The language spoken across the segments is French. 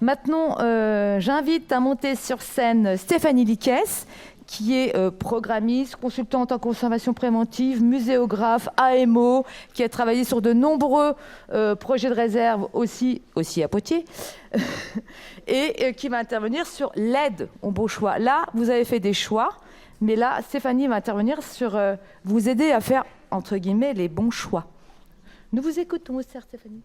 Maintenant, j'invite à monter sur scène Stéphanie Liquès, qui est programmiste, consultante en conservation préventive, muséographe, AMO, qui a travaillé sur de nombreux projets de réserve aussi à Poitiers, et qui va intervenir sur l'aide au bon choix. Là, vous avez fait des choix, mais là, Stéphanie va intervenir sur vous aider à faire, entre guillemets, les bons choix. Nous vous écoutons, Stéphanie.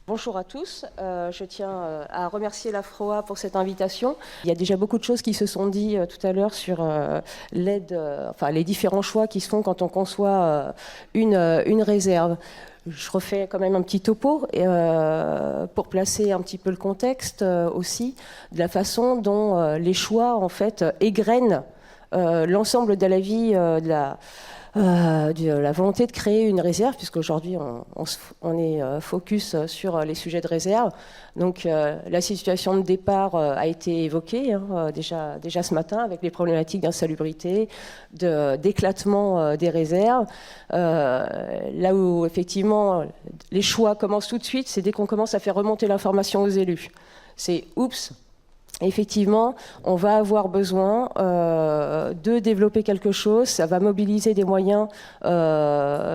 Bonjour à tous, je tiens à remercier la FROA pour cette invitation. Il y a déjà beaucoup de choses qui se sont dites tout à l'heure sur l'aide, les différents choix qui se font quand on conçoit une réserve. Je refais quand même un petit topo pour placer un petit peu le contexte aussi de la façon dont les choix en fait égrènent l'ensemble de la vie de la volonté de créer une réserve, puisqu'aujourd'hui on est focus sur les sujets de réserve. Donc la situation de départ a été évoquée déjà ce matin avec les problématiques d'insalubrité, d'éclatement des réserves. Là où effectivement les choix commencent tout de suite, c'est dès qu'on commence à faire remonter l'information aux élus. C'est oups. Effectivement, on va avoir besoin de développer quelque chose, ça va mobiliser des moyens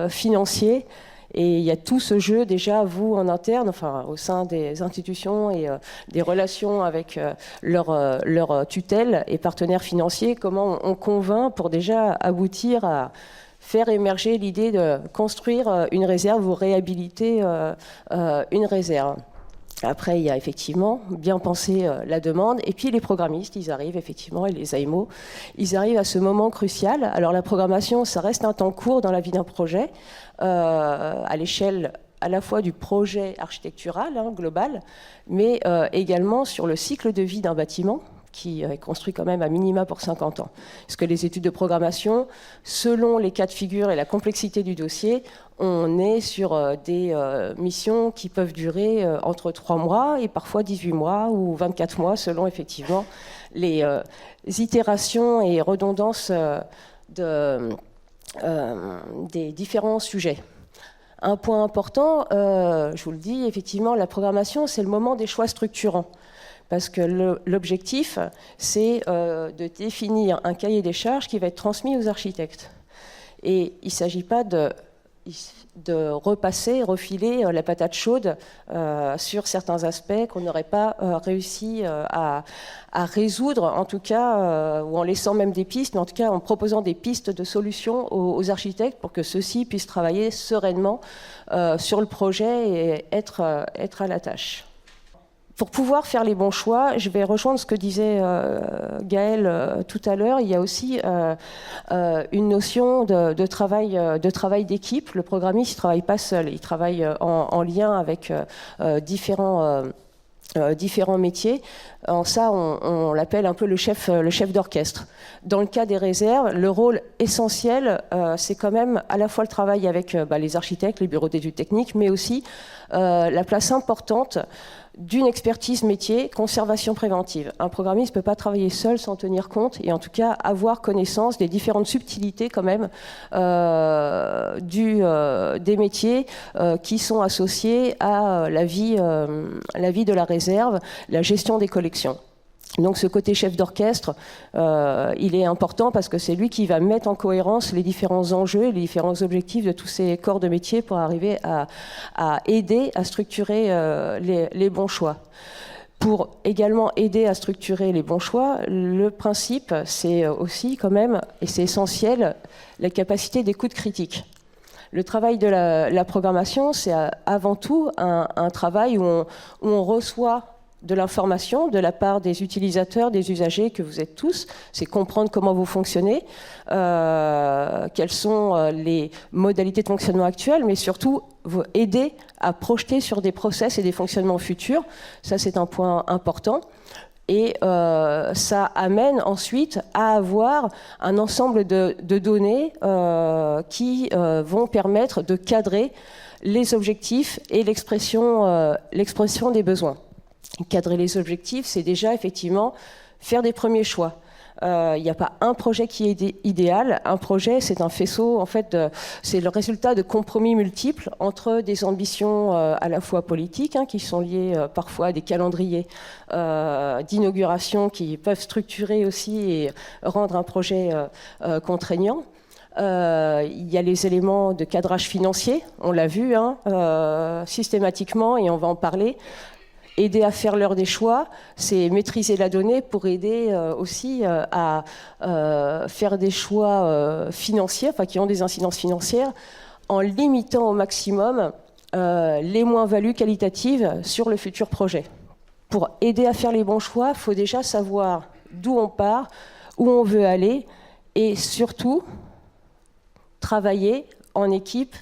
financiers, et il y a tout ce jeu déjà, vous en interne, au sein des institutions et des relations avec leurs tutelles et partenaires financiers, comment on convainc pour déjà aboutir à faire émerger l'idée de construire une réserve ou réhabiliter une réserve. Après, il y a effectivement bien penser la demande. Et puis les programmistes, ils arrivent effectivement, et les AMO, ils arrivent à ce moment crucial. Alors la programmation, ça reste un temps court dans la vie d'un projet, à l'échelle à la fois du projet architectural global, mais également sur le cycle de vie d'un bâtiment, qui est construit quand même à minima pour 50 ans. Parce que les études de programmation, selon les cas de figure et la complexité du dossier, on est sur des missions qui peuvent durer entre 3 mois et parfois 18 mois ou 24 mois, selon effectivement les itérations et redondances des différents sujets. Un point important, je vous le dis, effectivement, la programmation, c'est le moment des choix structurants. Parce que l'objectif, c'est de définir un cahier des charges qui va être transmis aux architectes. Et il ne s'agit pas de refiler la patate chaude sur certains aspects qu'on n'aurait pas réussi à résoudre, en tout cas, ou en laissant même des pistes, mais en tout cas en proposant des pistes de solutions aux architectes pour que ceux-ci puissent travailler sereinement sur le projet et être à la tâche. Pour pouvoir faire les bons choix, je vais rejoindre ce que disait Gaël tout à l'heure. Il y a aussi une notion de travail d'équipe. Le programmiste ne travaille pas seul, il travaille en lien avec différents métiers. En ça, on l'appelle un peu le chef d'orchestre. Dans le cas des réserves, le rôle essentiel, c'est quand même à la fois le travail avec les architectes, les bureaux d'études techniques, mais aussi la place importante d'une expertise métier, conservation préventive. Un programmiste ne peut pas travailler seul sans tenir compte et en tout cas avoir connaissance des différentes subtilités quand même des métiers qui sont associés à la vie de la réserve, la gestion des collections. Donc ce côté chef d'orchestre, il est important parce que c'est lui qui va mettre en cohérence les différents enjeux et les différents objectifs de tous ces corps de métier pour arriver à aider à structurer les bons choix. Pour également aider à structurer les bons choix, le principe, c'est aussi quand même, et c'est essentiel, la capacité d'écoute critique. Le travail de la programmation, c'est avant tout un travail où on reçoit de l'information de la part des utilisateurs, des usagers que vous êtes tous, c'est comprendre comment vous fonctionnez, quelles sont les modalités de fonctionnement actuelles, mais surtout vous aider à projeter sur des process et des fonctionnements futurs. Ça, c'est un point important. Et ça amène ensuite à avoir un ensemble de données qui vont permettre de cadrer les objectifs et l'expression des besoins. Cadrer les objectifs, c'est déjà effectivement faire des premiers choix. Il n'y a pas un projet qui est idéal. Un projet, c'est un faisceau, en fait, c'est le résultat de compromis multiples entre des ambitions à la fois politiques, qui sont liées parfois à des calendriers d'inauguration qui peuvent structurer aussi et rendre un projet contraignant. Il y a les éléments de cadrage financier, on l'a vu systématiquement, et on va en parler. Aider à faire l'heure des choix, c'est maîtriser la donnée pour aider aussi à faire des choix financiers, qui ont des incidences financières, en limitant au maximum les moins-values qualitatives sur le futur projet. Pour aider à faire les bons choix, il faut déjà savoir d'où on part, où on veut aller, et surtout travailler en équipe,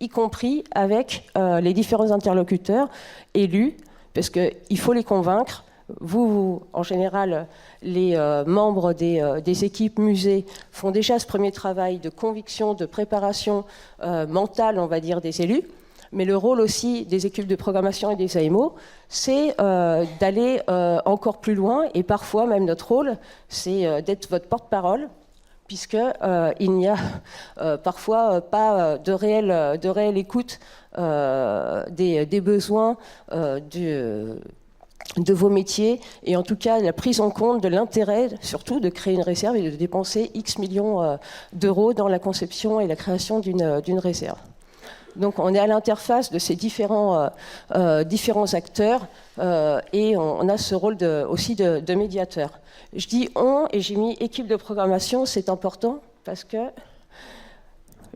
y compris avec les différents interlocuteurs élus, parce qu'il faut les convaincre. Vous, en général, les membres des équipes musées font déjà ce premier travail de conviction, de préparation mentale, on va dire, des élus. Mais le rôle aussi des équipes de programmation et des AMO, c'est d'aller encore plus loin. Et parfois, même notre rôle, c'est d'être votre porte-parole, puisqu'il n'y a parfois pas de réelle écoute des besoins de vos métiers, et en tout cas la prise en compte de l'intérêt surtout de créer une réserve et de dépenser X millions d'euros dans la conception et la création d'une réserve. Donc on est à l'interface de ces différents acteurs et on a ce rôle aussi de médiateur. Je dis on, et j'ai mis équipe de programmation, c'est important parce que,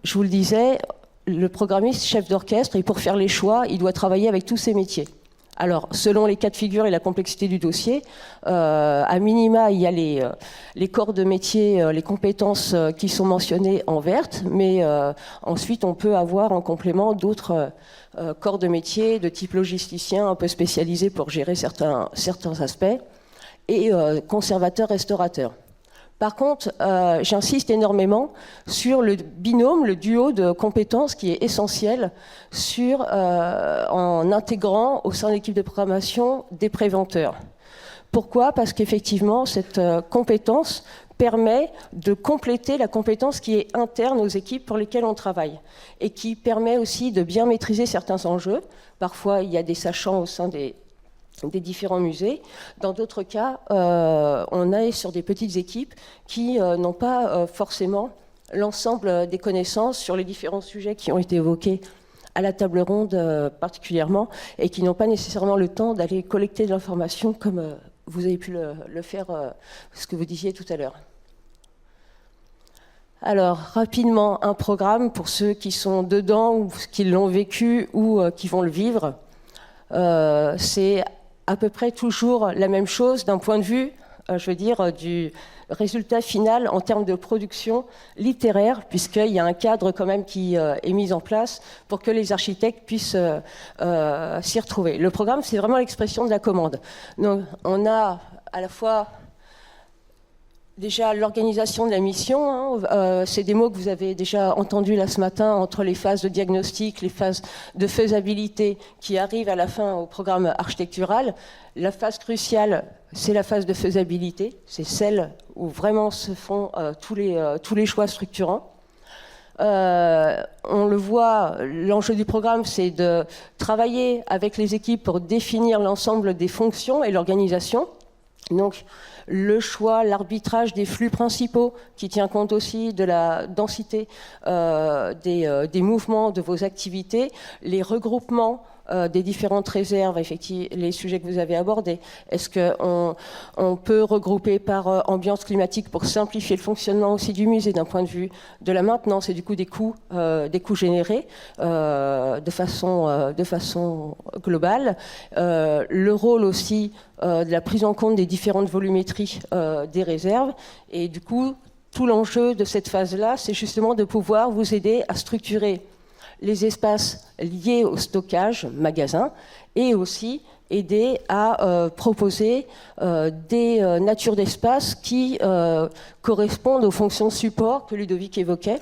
je vous le disais, le programmiste, chef d'orchestre, et pour faire les choix, il doit travailler avec tous ses métiers. Alors, selon les cas de figure et la complexité du dossier, à minima, il y a les corps de métier, les compétences qui sont mentionnées en verte, mais ensuite, on peut avoir en complément d'autres corps de métier de type logisticien, un peu spécialisé pour gérer certains aspects, et conservateur-restaurateur. Par contre, j'insiste énormément sur le binôme, le duo de compétences qui est essentiel en intégrant au sein de l'équipe de programmation des préventeurs. Pourquoi ? Parce qu'effectivement, cette compétence permet de compléter la compétence qui est interne aux équipes pour lesquelles on travaille et qui permet aussi de bien maîtriser certains enjeux. Parfois, il y a des sachants au sein des différents musées. Dans d'autres cas, on est sur des petites équipes qui n'ont pas forcément l'ensemble des connaissances sur les différents sujets qui ont été évoqués à la table ronde particulièrement, et qui n'ont pas nécessairement le temps d'aller collecter de l'information comme vous avez pu le faire, ce que vous disiez tout à l'heure. Alors, rapidement, un programme pour ceux qui sont dedans, ou qui l'ont vécu, ou qui vont le vivre. C'est à peu près toujours la même chose d'un point de vue, du résultat final en termes de production littéraire, puisqu'il y a un cadre quand même qui est mis en place pour que les architectes puissent s'y retrouver. Le programme, c'est vraiment l'expression de la commande. Donc, on a à la fois déjà l'organisation de la mission, c'est des mots que vous avez déjà entendus là ce matin, entre les phases de diagnostic, les phases de faisabilité qui arrivent à la fin au programme architectural. La phase cruciale, c'est la phase de faisabilité, c'est celle où vraiment se font tous les choix structurants. On le voit, l'enjeu du programme, c'est de travailler avec les équipes pour définir l'ensemble des fonctions et l'organisation. Donc, le choix, l'arbitrage des flux principaux qui tient compte aussi de la densité des mouvements de vos activités, les regroupements des différentes réserves, effectivement, les sujets que vous avez abordés. Est-ce qu'on peut regrouper par ambiance climatique pour simplifier le fonctionnement aussi du musée d'un point de vue de la maintenance et du coup des coûts générés de façon globale. Le rôle aussi de la prise en compte des différentes volumétries des réserves, et du coup tout l'enjeu de cette phase-là, c'est justement de pouvoir vous aider à structurer les espaces liés au stockage, magasin, et aussi aider à proposer des natures d'espaces qui correspondent aux fonctions de support que Ludovic évoquait,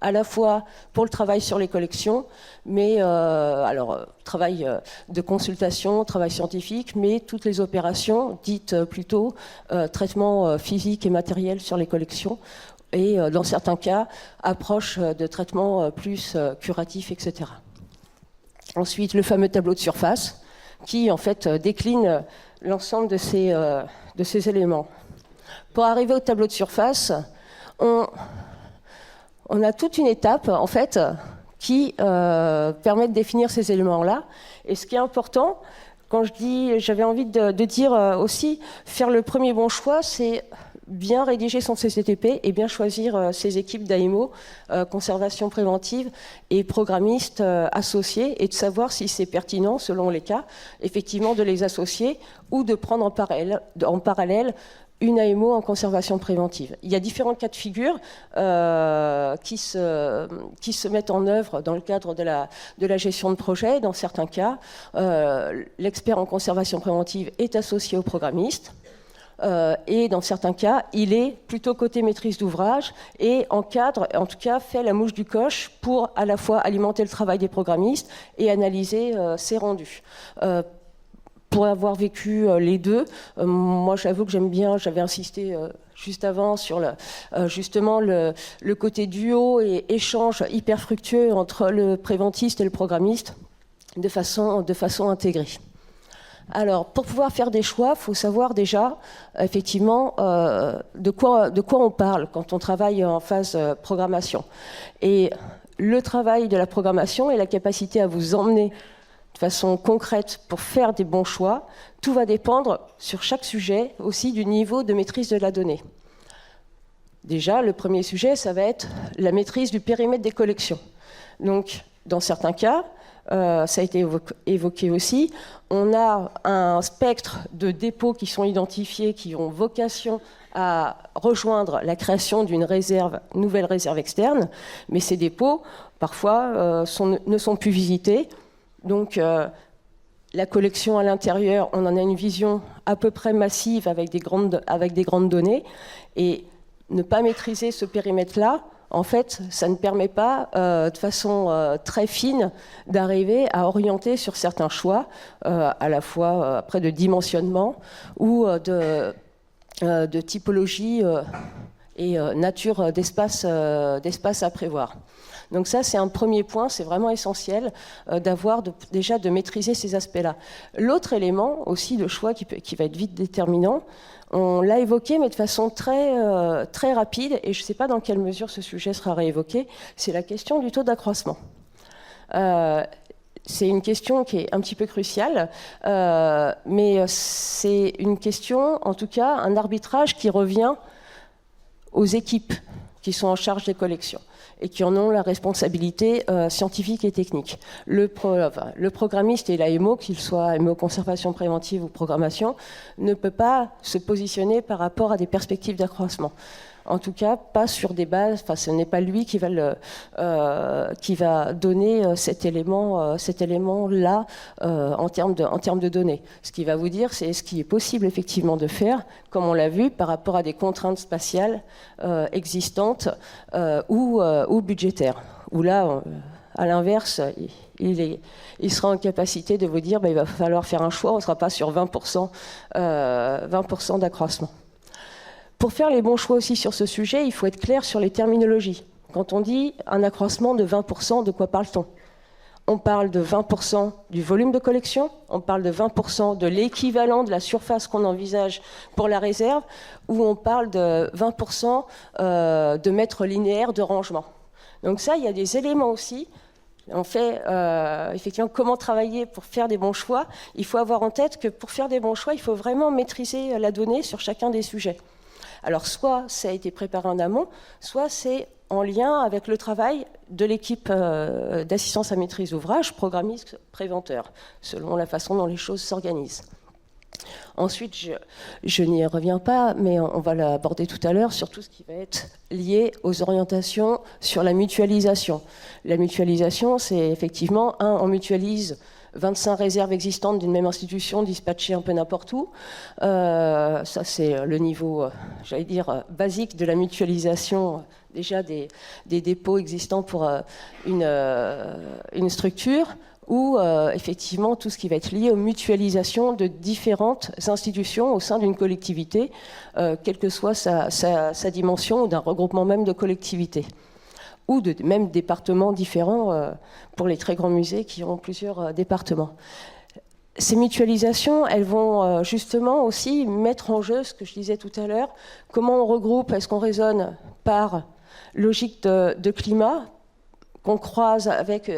à la fois pour le travail sur les collections, mais travail de consultation, travail scientifique, mais toutes les opérations dites plutôt traitement physique et matériel sur les collections, et dans certains cas, approche de traitement plus curatif, etc. Ensuite, le fameux tableau de surface, qui en fait décline l'ensemble de ces éléments. Pour arriver au tableau de surface, on a toute une étape en fait qui permet de définir ces éléments-là. Et ce qui est important, quand j'avais envie de dire aussi, faire le premier bon choix, c'est bien rédiger son CCTP et bien choisir ses équipes d'AMO, conservation préventive et programmistes associés, et de savoir si c'est pertinent, selon les cas, effectivement de les associer ou de prendre en parallèle une AMO en conservation préventive. Il y a différents cas de figure qui se mettent en œuvre dans le cadre de la gestion de projet. Dans certains cas, l'expert en conservation préventive est associé au programmiste. Et dans certains cas, il est plutôt côté maîtrise d'ouvrage et encadre, en tout cas fait la mouche du coche pour à la fois alimenter le travail des programmistes et analyser ses rendus. Pour avoir vécu les deux, moi j'avoue que j'aime bien, j'avais insisté juste avant sur justement le côté duo et échange hyper fructueux entre le préventiste et le programmiste de façon intégrée. Alors, pour pouvoir faire des choix, il faut savoir déjà, effectivement, de quoi on parle quand on travaille en phase programmation. Et le travail de la programmation et la capacité à vous emmener de façon concrète pour faire des bons choix, tout va dépendre, sur chaque sujet, aussi du niveau de maîtrise de la donnée. Déjà, le premier sujet, ça va être la maîtrise du périmètre des collections. Donc, dans certains cas, ça a été évoqué aussi, on a un spectre de dépôts qui sont identifiés, qui ont vocation à rejoindre la création d'une nouvelle réserve externe, mais ces dépôts, parfois, ne sont plus visités. Donc, la collection à l'intérieur, on en a une vision à peu près massive avec des grandes données, et ne pas maîtriser ce périmètre-là, en fait, ça ne permet pas, de façon très fine, d'arriver à orienter sur certains choix, à la fois après de dimensionnement ou de typologie et nature d'espace à prévoir. Donc ça, c'est un premier point, c'est vraiment essentiel déjà de maîtriser ces aspects-là. L'autre élément aussi de choix qui va être vite déterminant, on l'a évoqué, mais de façon très, très rapide, et je ne sais pas dans quelle mesure ce sujet sera réévoqué, c'est la question du taux d'accroissement. C'est une question qui est un petit peu cruciale, mais c'est une question, en tout cas, un arbitrage qui revient aux équipes qui sont en charge des collections et qui en ont la responsabilité scientifique et technique. Le programmiste et l'AMO, qu'il soit AMO conservation préventive ou programmation, ne peut pas se positionner par rapport à des perspectives d'accroissement. En tout cas, pas sur des bases. Enfin, ce n'est pas lui qui va donner cet élément-là en termes de données. Ce qu'il va vous dire, c'est ce qui est possible effectivement de faire, comme on l'a vu, par rapport à des contraintes spatiales existantes ou budgétaires. Où là, à l'inverse, il sera en capacité de vous dire, il va falloir faire un choix. On ne sera pas sur 20% d'accroissement. Pour faire les bons choix aussi sur ce sujet, il faut être clair sur les terminologies. Quand on dit un accroissement de 20%, de quoi parle-t-on ? On parle de 20% du volume de collection, on parle de 20% de l'équivalent de la surface qu'on envisage pour la réserve, ou on parle de 20% de mètres linéaires de rangement. Donc ça, il y a des éléments aussi. On fait effectivement comment travailler pour faire des bons choix. Il faut avoir en tête que pour faire des bons choix, il faut vraiment maîtriser la donnée sur chacun des sujets. Alors, soit ça a été préparé en amont, soit c'est en lien avec le travail de l'équipe d'assistance à maîtrise d'ouvrage, programmiste, préventeur, selon la façon dont les choses s'organisent. Ensuite, je n'y reviens pas, mais on va l'aborder tout à l'heure sur tout ce qui va être lié aux orientations sur la mutualisation. La mutualisation, c'est effectivement, on mutualise 25 réserves existantes d'une même institution dispatchées un peu n'importe où. Ça, c'est le niveau, j'allais dire, basique de la mutualisation déjà des dépôts existants pour une structure, ou effectivement tout ce qui va être lié aux mutualisations de différentes institutions au sein d'une collectivité, quelle que soit sa dimension, ou d'un regroupement même de collectivités, ou de même départements différents pour les très grands musées qui ont plusieurs départements. Ces mutualisations, elles vont justement aussi mettre en jeu ce que je disais tout à l'heure, comment on regroupe, est-ce qu'on raisonne par logique de climat, qu'on croise avec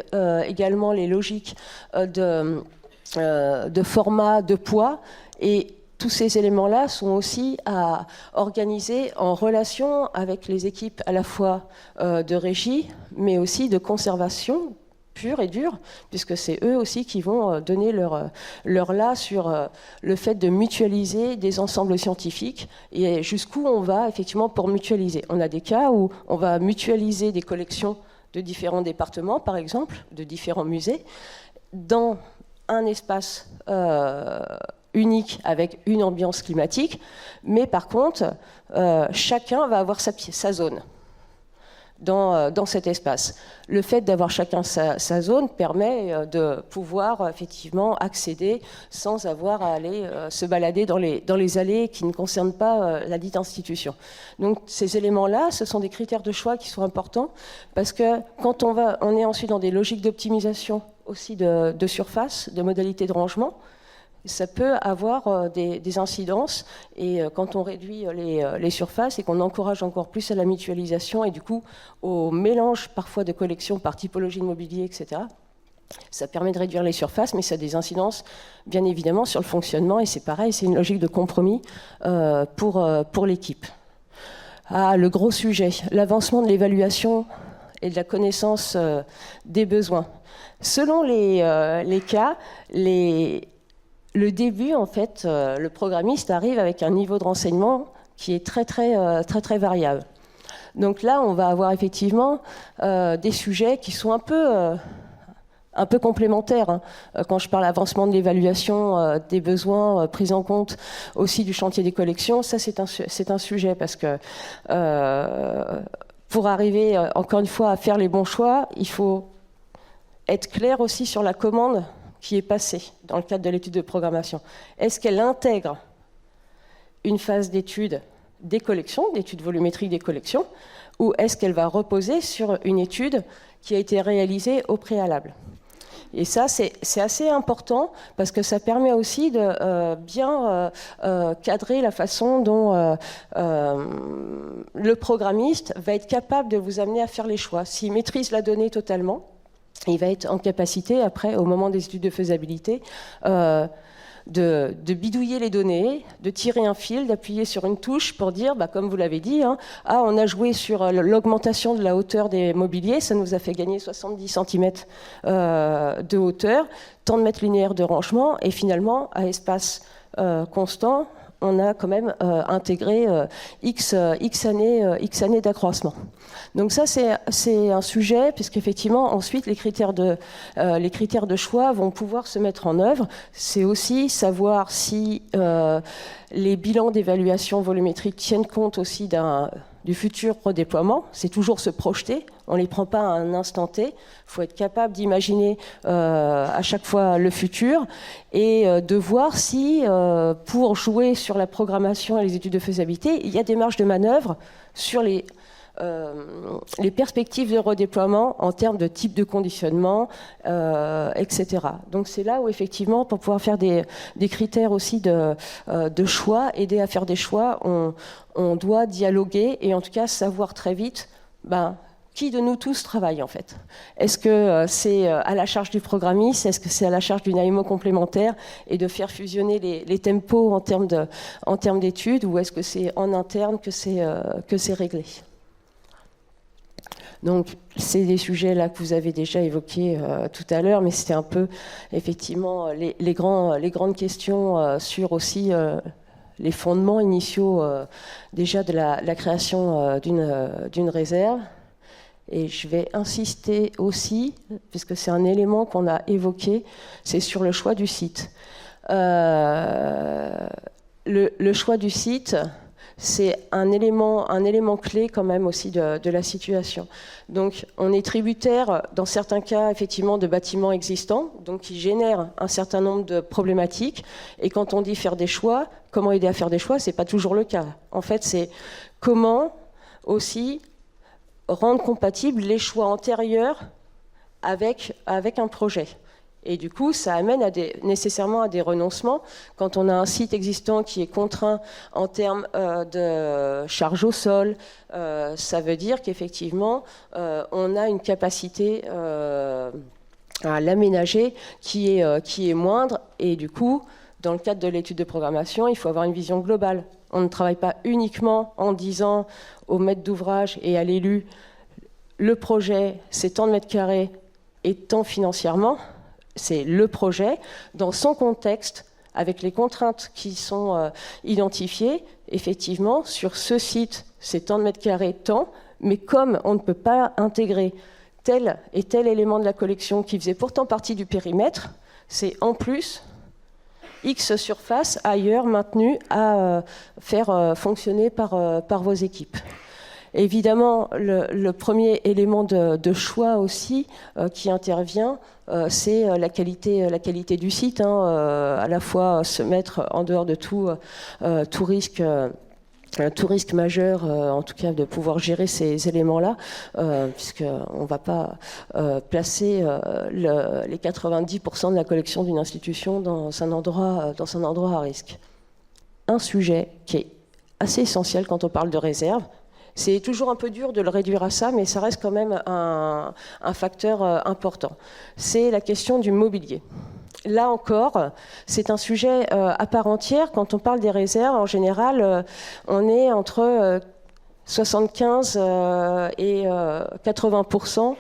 également les logiques de format, de poids, et tous ces éléments-là sont aussi à organiser en relation avec les équipes à la fois de régie, mais aussi de conservation pure et dure, puisque c'est eux aussi qui vont donner leur là sur le fait de mutualiser des ensembles scientifiques et jusqu'où on va effectivement pour mutualiser. On a des cas où on va mutualiser des collections de différents départements, par exemple, de différents musées, dans un espace unique avec une ambiance climatique, mais par contre, chacun va avoir sa zone dans cet espace. Le fait d'avoir chacun sa zone permet de pouvoir effectivement accéder sans avoir à aller se balader dans les allées qui ne concernent pas la dite institution. Donc ces éléments-là, ce sont des critères de choix qui sont importants, parce que quand on est ensuite dans des logiques d'optimisation aussi de surface, de modalités de rangement, ça peut avoir des incidences, et quand on réduit les surfaces et qu'on encourage encore plus à la mutualisation et du coup au mélange parfois de collections par typologie de mobilier, etc., ça permet de réduire les surfaces, mais ça a des incidences bien évidemment sur le fonctionnement, et c'est pareil, c'est une logique de compromis pour l'équipe. Le gros sujet, l'avancement de l'évaluation et de la connaissance des besoins. Selon les cas, le début, en fait, le programmiste arrive avec un niveau de renseignement qui est très variable. Donc là, on va avoir effectivement des sujets qui sont un peu complémentaires. Hein. Quand je parle d'avancement de l'évaluation des besoins, prise en compte aussi du chantier des collections, ça c'est un sujet, parce que pour arriver, encore une fois, à faire les bons choix, il faut être clair aussi sur la commande qui est passée dans le cadre de l'étude de programmation. Est-ce qu'elle intègre une phase d'étude des collections, d'étude volumétrique des collections, ou est-ce qu'elle va reposer sur une étude qui a été réalisée au préalable? Et ça, c'est assez important, parce que ça permet aussi de bien cadrer la façon dont le programmiste va être capable de vous amener à faire les choix. S'il maîtrise la donnée totalement, il va être en capacité, après, au moment des études de faisabilité, de bidouiller les données, de tirer un fil, d'appuyer sur une touche pour dire, comme vous l'avez dit, on a joué sur l'augmentation de la hauteur des mobiliers, ça nous a fait gagner 70 cm de hauteur, tant de mètres linéaires de rangement, et finalement, à espace constant, on a quand même intégré X années d'accroissement. Donc ça, c'est un sujet, puisqu'effectivement, ensuite, les critères de choix vont pouvoir se mettre en œuvre. C'est aussi savoir si les bilans d'évaluation volumétrique tiennent compte aussi du futur redéploiement. C'est toujours se projeter. On ne les prend pas à un instant T. Il faut être capable d'imaginer à chaque fois le futur et de voir si, pour jouer sur la programmation et les études de faisabilité, il y a des marges de manœuvre sur les perspectives de redéploiement en termes de type de conditionnement, etc. Donc c'est là où effectivement, pour pouvoir faire des critères aussi de choix, aider à faire des choix, on doit dialoguer et en tout cas savoir très vite qui de nous tous travaille en fait. Est-ce que c'est à la charge du programmiste? Est-ce que c'est à la charge d'une AMO complémentaire et de faire fusionner les tempos en termes d'études, ou est-ce que c'est en interne que c'est réglé? Donc, c'est des sujets là que vous avez déjà évoqués tout à l'heure, mais c'était un peu, effectivement, les grandes questions sur aussi les fondements initiaux déjà de la création d'une réserve. et je vais insister aussi, puisque c'est un élément qu'on a évoqué, c'est sur le choix du site. Le choix du site, c'est un élément clé quand même aussi de la situation. Donc on est tributaire, dans certains cas, effectivement, de bâtiments existants, donc qui génèrent un certain nombre de problématiques. Et quand on dit faire des choix, comment aider à faire des choix, c'est pas toujours le cas. En fait, c'est comment aussi rendre compatibles les choix antérieurs avec un projet. Et du coup, ça amène nécessairement à des renoncements. Quand on a un site existant qui est contraint en termes de charge au sol, ça veut dire qu'effectivement, on a une capacité à l'aménager qui est moindre. Et du coup, dans le cadre de l'étude de programmation, il faut avoir une vision globale. On ne travaille pas uniquement en disant au maître d'ouvrage et à l'élu, le projet, c'est tant de mètres carrés et tant financièrement. C'est le projet, dans son contexte, avec les contraintes qui sont identifiées, effectivement, sur ce site, c'est tant de mètres carrés, tant, mais comme on ne peut pas intégrer tel et tel élément de la collection qui faisait pourtant partie du périmètre, c'est en plus X surface ailleurs maintenue à faire fonctionner par vos équipes. Évidemment, le premier élément de choix aussi qui intervient, c'est la qualité du site, à la fois se mettre en dehors de tout risque majeur, en tout cas de pouvoir gérer ces éléments-là, puisqu'on ne va pas placer les 90% de la collection d'une institution dans un endroit à risque. Un sujet qui est assez essentiel quand on parle de réserve. C'est toujours un peu dur de le réduire à ça, mais ça reste quand même un facteur important. C'est la question du mobilier. Là encore, c'est un sujet à part entière. Quand on parle des réserves, en général, on est entre 75 et 80%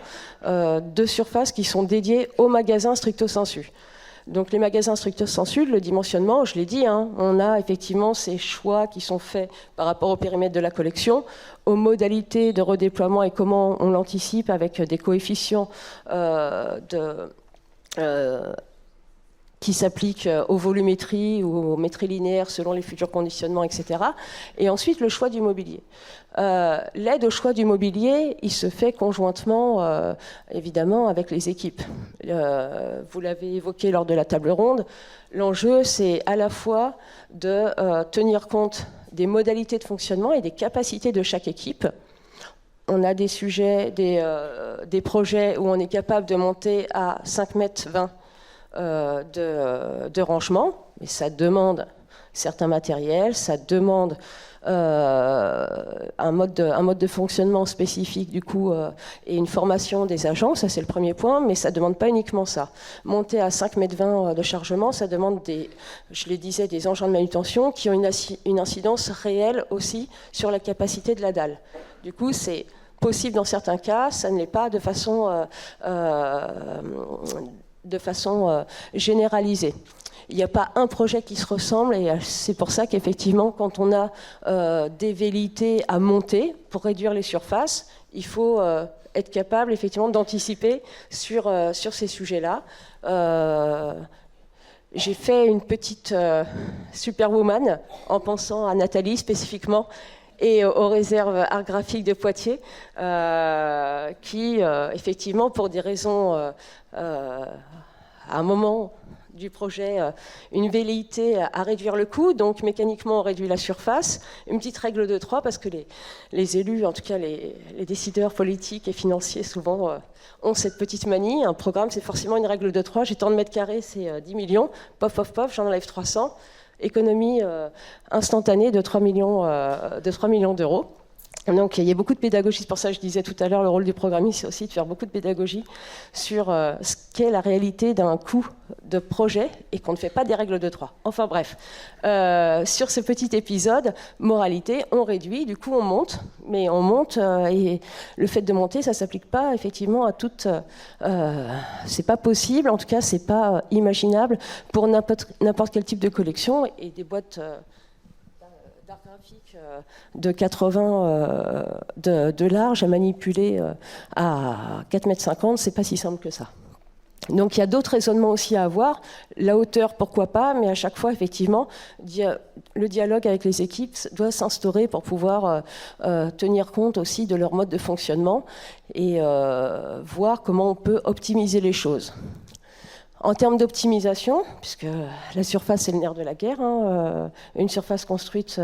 de surfaces qui sont dédiées aux magasins stricto sensu. Donc les magasins stricto sensu, le dimensionnement, je l'ai dit, on a effectivement ces choix qui sont faits par rapport au périmètre de la collection, aux modalités de redéploiement et comment on l'anticipe avec des coefficients qui s'appliquent aux volumétries ou aux métries linéaires selon les futurs conditionnements, etc. Et ensuite, le choix du mobilier. L'aide au choix du mobilier, il se fait conjointement, évidemment, avec les équipes. Vous l'avez évoqué lors de la table ronde, l'enjeu, c'est à la fois de tenir compte des modalités de fonctionnement et des capacités de chaque équipe. On a des sujets, des projets où on est capable de monter à 5,20 mètres de rangement, mais ça demande certains matériels, ça demande un mode de fonctionnement spécifique du coup et une formation des agents, ça c'est le premier point, mais ça ne demande pas uniquement ça. Monter à 5,20 mètres de chargement, ça demande je le disais, des engins de manutention qui ont une incidence réelle aussi sur la capacité de la dalle. Du coup, c'est possible dans certains cas, ça ne l'est pas de façon généralisée. Il n'y a pas un projet qui se ressemble et c'est pour ça qu'effectivement, quand on a des velléités à monter pour réduire les surfaces, il faut être capable effectivement d'anticiper sur ces sujets-là. J'ai fait une petite superwoman en pensant à Nathalie spécifiquement et aux réserves art graphique de Poitiers, qui, effectivement, pour des raisons, à un moment du projet, une velléité à réduire le coût, donc mécaniquement on réduit la surface, une petite règle de 3, parce que les élus, en tout cas les décideurs politiques et financiers, souvent ont cette petite manie. Un programme, c'est forcément une règle de 3, j'ai tant de mètres carrés, c'est 10 millions, pof, pof, pof, j'en enlève 300. Économie instantanée de 3 millions d'euros. Donc il y a beaucoup de pédagogie, c'est pour ça que je disais tout à l'heure, le rôle du programmiste, c'est aussi de faire beaucoup de pédagogie sur ce qu'est la réalité d'un coût de projet et qu'on ne fait pas des règles de 3. Enfin bref, sur ce petit épisode, moralité, on réduit, du coup on monte, mais on monte et le fait de monter, ça ne s'applique pas effectivement à toutes... c'est pas possible, en tout cas c'est pas imaginable pour n'importe quel type de collection et des boîtes... d'art graphique de 80 de large à manipuler à 4,50 m, c'est pas si simple que ça. Donc il y a d'autres raisonnements aussi à avoir. La hauteur, pourquoi pas, mais à chaque fois, effectivement, le dialogue avec les équipes doit s'instaurer pour pouvoir tenir compte aussi de leur mode de fonctionnement et voir comment on peut optimiser les choses. En termes d'optimisation, puisque la surface c'est le nerf de la guerre, une surface construite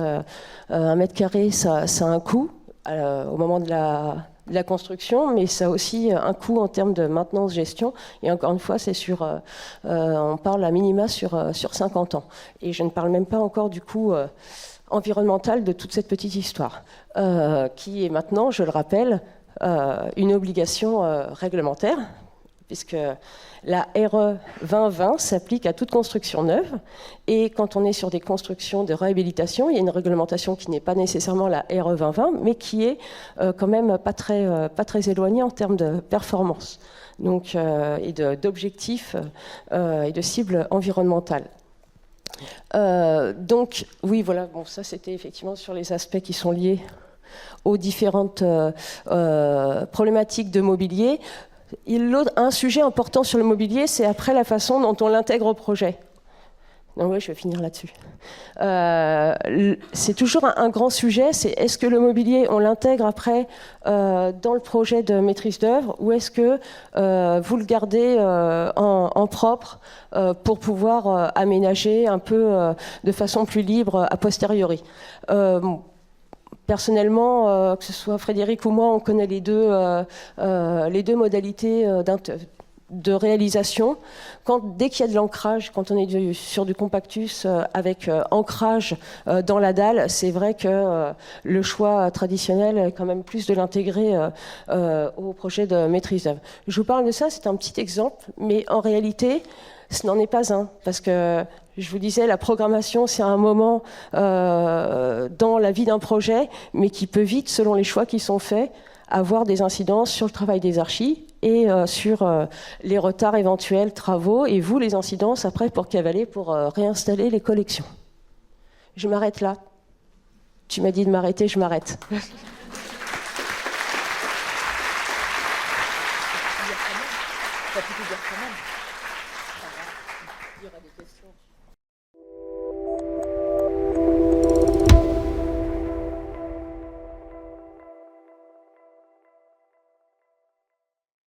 1 mètre carré, ça a un coût au moment de la construction, mais ça a aussi un coût en termes de maintenance-gestion. Et encore une fois, on parle à minima sur 50 ans. Et je ne parle même pas encore du coût environnemental de toute cette petite histoire, qui est maintenant, je le rappelle, une obligation réglementaire, puisque la RE 2020 s'applique à toute construction neuve. Et quand on est sur des constructions de réhabilitation, il y a une réglementation qui n'est pas nécessairement la RE 2020, mais qui est quand même pas très éloignée en termes de performance, donc, et d'objectifs et de cibles environnementales. Donc, oui, voilà, bon, ça c'était effectivement sur les aspects qui sont liés aux différentes problématiques de mobilier. Un sujet important sur le mobilier, c'est après la façon dont on l'intègre au projet. Donc oui, je vais finir là-dessus. C'est toujours un grand sujet, c'est est-ce que le mobilier, on l'intègre après dans le projet de maîtrise d'œuvre, ou est-ce que vous le gardez en propre pour pouvoir aménager un peu de façon plus libre a posteriori. Personnellement, que ce soit Frédéric ou moi, on connaît les deux modalités de réalisation. Dès qu'il y a de l'ancrage, quand on est sur du compactus avec ancrage dans la dalle, c'est vrai que le choix traditionnel est quand même plus de l'intégrer au projet de maîtrise d'œuvre. Je vous parle de ça, c'est un petit exemple, mais en réalité, ce n'en est pas un, parce que je vous disais, la programmation, c'est un moment dans la vie d'un projet, mais qui peut vite, selon les choix qui sont faits, avoir des incidences sur le travail des archis et sur les retards éventuels travaux, et vous, les incidences après pour cavaler, pour réinstaller les collections. Je m'arrête là. Tu m'as dit de m'arrêter, je m'arrête.